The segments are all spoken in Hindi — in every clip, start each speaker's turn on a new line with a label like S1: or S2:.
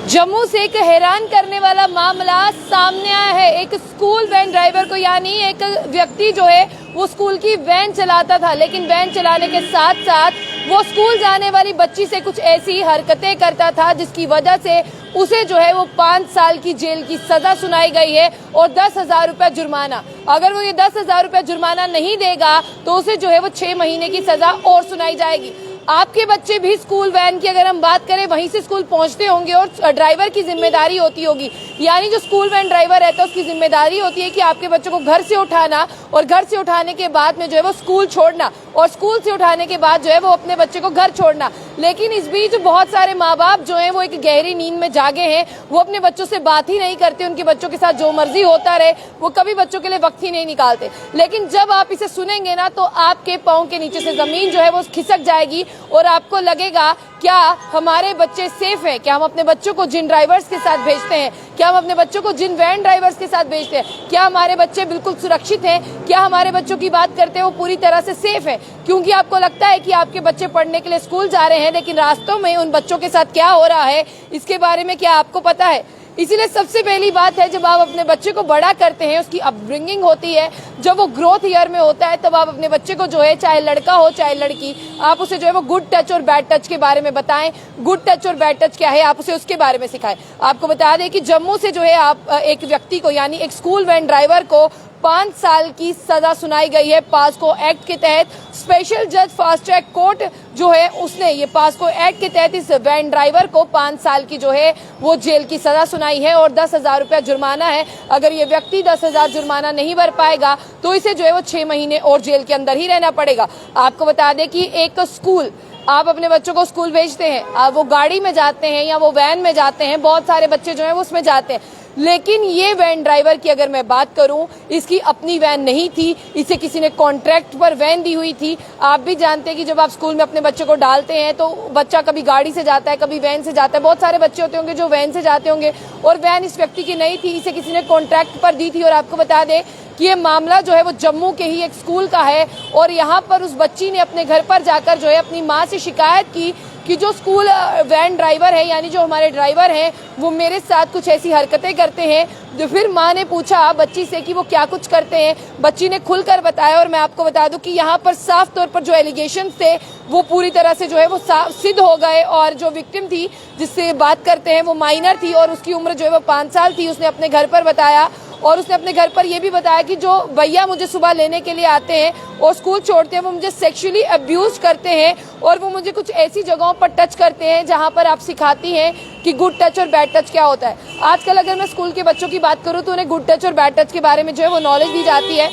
S1: जम्मू से एक हैरान करने वाला मामला सामने आया है। एक स्कूल वैन ड्राइवर को, यानी एक व्यक्ति जो है वो स्कूल की वैन चलाता था, लेकिन वैन चलाने के साथ साथ वो स्कूल जाने वाली बच्ची से कुछ ऐसी हरकतें करता था जिसकी वजह से उसे जो है वो 5 साल की जेल की सजा सुनाई गई है और 10,000 रुपया जुर्माना। अगर वो ये 10,000 रुपया जुर्माना नहीं देगा तो उसे जो है वो 6 महीने की सजा और सुनाई जाएगी। आपके बच्चे भी स्कूल वैन की अगर हम बात करें वहीं से स्कूल पहुंचते होंगे और ड्राइवर की जिम्मेदारी होती होगी, यानी जो स्कूल वैन ड्राइवर रहता है उसकी जिम्मेदारी होती है कि आपके बच्चों को घर से उठाना और घर से उठाने के बाद में जो है वो स्कूल छोड़ना और स्कूल से उठाने के बाद जो है वो अपने बच्चे को घर छोड़ना। लेकिन इस बीच बहुत सारे माँ बाप जो है वो एक गहरी नींद में जागे हैं, वो अपने बच्चों से बात ही नहीं करते, उनके बच्चों के साथ जो मर्जी होता रहे, वो कभी बच्चों के लिए वक्त ही नहीं निकालते। लेकिन जब आप इसे सुनेंगे ना तो आपके पाँव के नीचे से जमीन जो है वो खिसक जाएगी और आपको लगेगा क्या हमारे बच्चे सेफ हैं? क्या हम अपने बच्चों को जिन ड्राइवर्स के साथ भेजते हैं, क्या हम अपने बच्चों को जिन वैन ड्राइवर्स के साथ भेजते हैं, क्या हमारे बच्चे बिल्कुल सुरक्षित हैं? क्या हमारे बच्चों की बात करते हैं वो पूरी तरह से सेफ है? क्योंकि आपको लगता है कि आपके बच्चे पढ़ने के लिए स्कूल जा रहे हैं, लेकिन रास्तों में उन बच्चों के साथ क्या हो रहा है इसके बारे में क्या आपको पता है? इसीलिए सबसे पहली बात है, जब आप अपने बच्चे को बड़ा करते हैं, उसकी अपब्रिंगिंग होती है, जब वो ग्रोथ ईयर में होता है, तब आप अपने बच्चे को जो है, चाहे लड़का हो चाहे लड़की, आप उसे जो है वो गुड टच और बैड टच के बारे में बताएं। गुड टच और बैड टच क्या है आप उसे उसके बारे में सिखाएं। आपको बता दें कि जम्मू से जो है आप एक व्यक्ति को, यानी एक स्कूल वैन ड्राइवर को 5 साल की सजा सुनाई गई है पास्को एक्ट के तहत। स्पेशल जज फास्ट ट्रैक कोर्ट जो है उसने ये पास्को एक्ट के तहत इस वैन ड्राइवर को 5 साल की जो है वो जेल की सजा सुनाई है और 10,000 रुपया जुर्माना है। अगर ये व्यक्ति 10,000 जुर्माना नहीं भर पाएगा तो इसे जो है वो 6 महीने और जेल के अंदर ही रहना पड़ेगा। आपको बता दें कि एक स्कूल, आप अपने बच्चों को स्कूल भेजते हैं, आप वो गाड़ी में जाते हैं या वो वैन में जाते हैं, बहुत सारे बच्चे जो है वो उसमें जाते हैं, लेकिन ये वैन ड्राइवर की अगर मैं बात करूं, इसकी अपनी वैन नहीं थी, इसे किसी ने कॉन्ट्रैक्ट पर वैन दी हुई थी। आप भी जानते हैं कि जब आप स्कूल में अपने बच्चे को डालते हैं तो बच्चा कभी गाड़ी से जाता है, कभी वैन से जाता है। बहुत सारे बच्चे होते होंगे जो वैन से जाते होंगे और वैन इस व्यक्ति की नहीं थी, इसे किसी ने कॉन्ट्रैक्ट पर दी थी। और आपको बता दें कि ये मामला जो है वो जम्मू के ही एक स्कूल का है और यहाँ पर उस बच्ची ने अपने घर पर जाकर जो है अपनी माँ से शिकायत की कि जो स्कूल वैन ड्राइवर है, यानी जो हमारे ड्राइवर हैं, वो मेरे साथ कुछ ऐसी हरकतें करते हैं। तो फिर माँ ने पूछा बच्ची से कि वो क्या कुछ करते हैं। बच्ची ने खुलकर बताया और मैं आपको बता दूं कि यहाँ पर साफ तौर पर जो एलिगेशन थे वो पूरी तरह से जो है वो सिद्ध हो गए। और जो विक्टिम थी जिससे बात करते हैं वो माइनर थी और उसकी उम्र जो है वो 5 साल थी। उसने अपने घर पर बताया और उसने अपने घर पर यह भी बताया कि जो भैया मुझे सुबह लेने के लिए आते हैं और स्कूल छोड़ते हैं वो मुझे सेक्सुअली अब्यूज करते हैं और वो मुझे कुछ ऐसी जगहों पर टच करते हैं जहां पर आप सिखाती हैं कि गुड टच और बैड टच क्या होता है। आजकल अगर मैं स्कूल के बच्चों की बात करूं तो उन्हें गुड टच और बैड टच के बारे में जो है वो नॉलेज दी जाती है।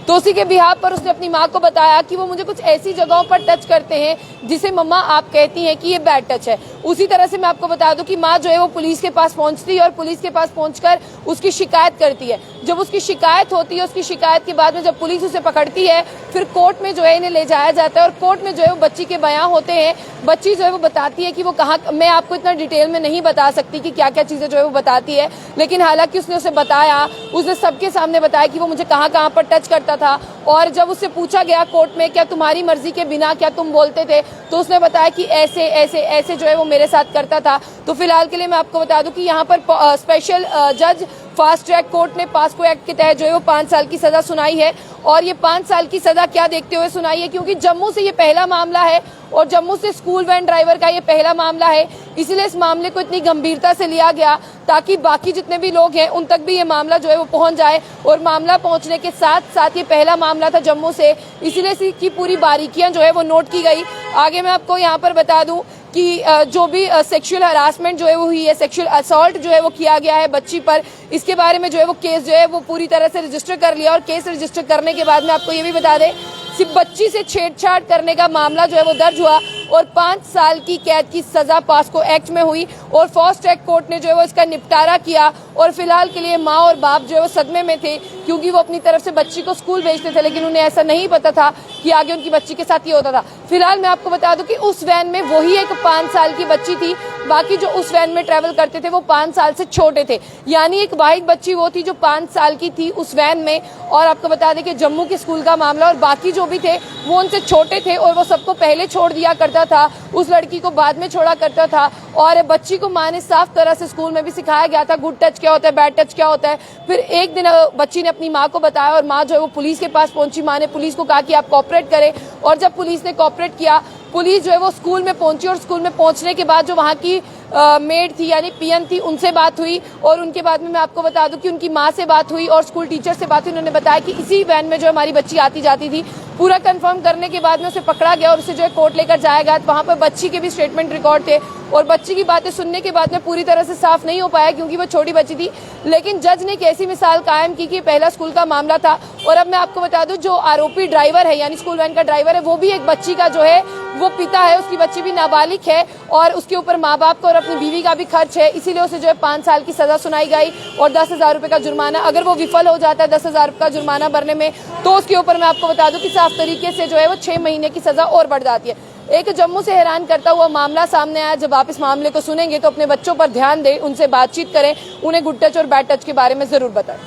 S1: तो उसी के बिहाफ पर उसने अपनी माँ को बताया कि वो मुझे कुछ ऐसी जगहों पर टच करते हैं जिसे मम्मा आप कहती हैं कि ये बैड टच है। उसी तरह से मैं आपको बता दूं कि माँ जो है वो पुलिस के पास पहुंचती है और पुलिस के पास पहुंचकर उसकी शिकायत करती है। जब उसकी शिकायत होती है, उसकी शिकायत के बाद में जब पुलिस उसे पकड़ती है, फिर कोर्ट में जो है इन्हें ले जाया जाता है और कोर्ट में जो है वो बच्ची के बयान होते हैं। बच्ची जो है वो बताती है कि वो कहाँ, मैं आपको इतना डिटेल में नहीं बता सकती कि क्या क्या चीजें जो है वो बताती है, लेकिन हालांकि उसने उसे बताया, उसने सबके सामने बताया कि वो मुझे कहाँ कहाँ पर टच करता था। और जब उससे पूछा गया कोर्ट में क्या तुम्हारी मर्जी के बिना क्या तुम बोलते थे, तो उसने बताया कि ऐसे ऐसे ऐसे जो है वो मेरे साथ करता था। तो फिलहाल के लिए मैं आपको बता दूं कि यहाँ पर स्पेशल जज फास्ट ट्रैक कोर्ट ने पास्को एक्ट के तहत जो है वो 5 साल की सजा सुनाई है। और ये 5 साल की सजा क्या देखते हुए सुनाई है, क्योंकि जम्मू से ये पहला मामला है और जम्मू से स्कूल वैन ड्राइवर का ये पहला मामला है, इसलिए इस मामले को इतनी गंभीरता से लिया गया ताकि बाकी जितने भी लोग हैं उन तक भी ये मामला जो है वो पहुंच जाए। और मामला पहुंचने के साथ साथ ये पहला मामला था जम्मू से, इसलिए इसकी पूरी बारीकियां जो है वो नोट की गई। आगे मैं आपको यहाँ पर बता दूं कि जो भी सेक्सुअल हरासमेंट जो है वो हुई है, सेक्सुअल असॉल्ट जो है वो किया गया है बच्ची पर, इसके बारे में जो है वो केस जो है वो पूरी तरह से रजिस्टर कर लिया। और केस रजिस्टर करने के बाद में आपको ये भी बता दें, सिर्फ बच्ची से छेड़छाड़ करने का मामला जो है वो दर्ज हुआ और 5 साल की कैद की सजा पास्को एक्ट में हुई और फास्ट ट्रैक कोर्ट ने जो है वो इसका निपटारा किया। और फिलहाल के लिए माँ और बाप जो है वो सदमे में थे, क्योंकि वो अपनी तरफ से बच्ची को स्कूल भेजते थे, लेकिन उन्हें ऐसा नहीं पता था कि आगे उनकी बच्ची के साथ ये होता था। फिलहाल मैं आपको बता दूं कि उस वैन में वही एक 5 साल की बच्ची थी, बाकी जो उस वैन में ट्रेवल करते थे वो 5 साल से छोटे थे, यानी एक वाहिद बच्ची वो थी जो 5 साल की थी उस वैन में। और आपको बता दें कि जम्मू के स्कूल का मामला, और बाकी जो भी थे वो उनसे छोटे थे और वो सबको पहले छोड़ दिया करता था, उस लड़की को बाद में छोड़ा करता था। और बच्ची को माँ ने साफ तरह से स्कूल में भी सिखाया गया था गुड टच क्या होता है, बैड टच क्या होता है। फिर एक दिन बच्ची ने अपनी माँ को बताया और माँ जो है वो पुलिस के पास पहुंची। माँ ने पुलिस को कहा कि आप कोऑपरेट करें, और जब पुलिस ने कोऑपरेट किया, पुलिस जो है वो स्कूल में पहुंची, और स्कूल में पहुंचने के बाद जो वहाँ की मेड थी यानी पीएन थी, उनसे बात हुई। और उनके बाद में मैं आपको बता दूं कि उनकी माँ से बात हुई और स्कूल टीचर से बात हुई। उन्होंने बताया कि इसी वैन में जो हमारी बच्ची आती जाती थी। पूरा कंफर्म करने के बाद में उसे पकड़ा गया और उसे जो है कोर्ट लेकर जाया गया। वहां पर बच्ची के भी स्टेटमेंट रिकॉर्ड थे और बच्ची की बातें सुनने के बाद में पूरी तरह से साफ नहीं हो पाया क्योंकि वो छोटी बच्ची थी। लेकिन जज ने एक ऐसी मिसाल कायम की कि पहला स्कूल का मामला था। और अब मैं आपको बता दूं, जो आरोपी ड्राइवर है यानी स्कूल वैन का ड्राइवर है, वो भी एक बच्ची का जो है वो पिता है। उसकी बच्ची भी नाबालिग है और उसके ऊपर माँ बाप का और अपनी बीवी का भी खर्च है, इसीलिए उसे जो है 5 साल की सजा सुनाई गई और 10,000 रुपए का जुर्माना। अगर वो विफल हो जाता है 10,000 रुपए का जुर्माना भरने में, तो उसके ऊपर मैं आपको बता दूं कि साफ तरीके से जो है वो 6 महीने की सजा और बढ़ जाती है। एक जम्मू से हैरान करता हुआ मामला सामने आया। जब आप इस मामले को सुनेंगे तो अपने बच्चों पर ध्यान दें, उनसे बातचीत करें, उन्हें गुड टच और बैड टच के बारे में जरूर बताएं।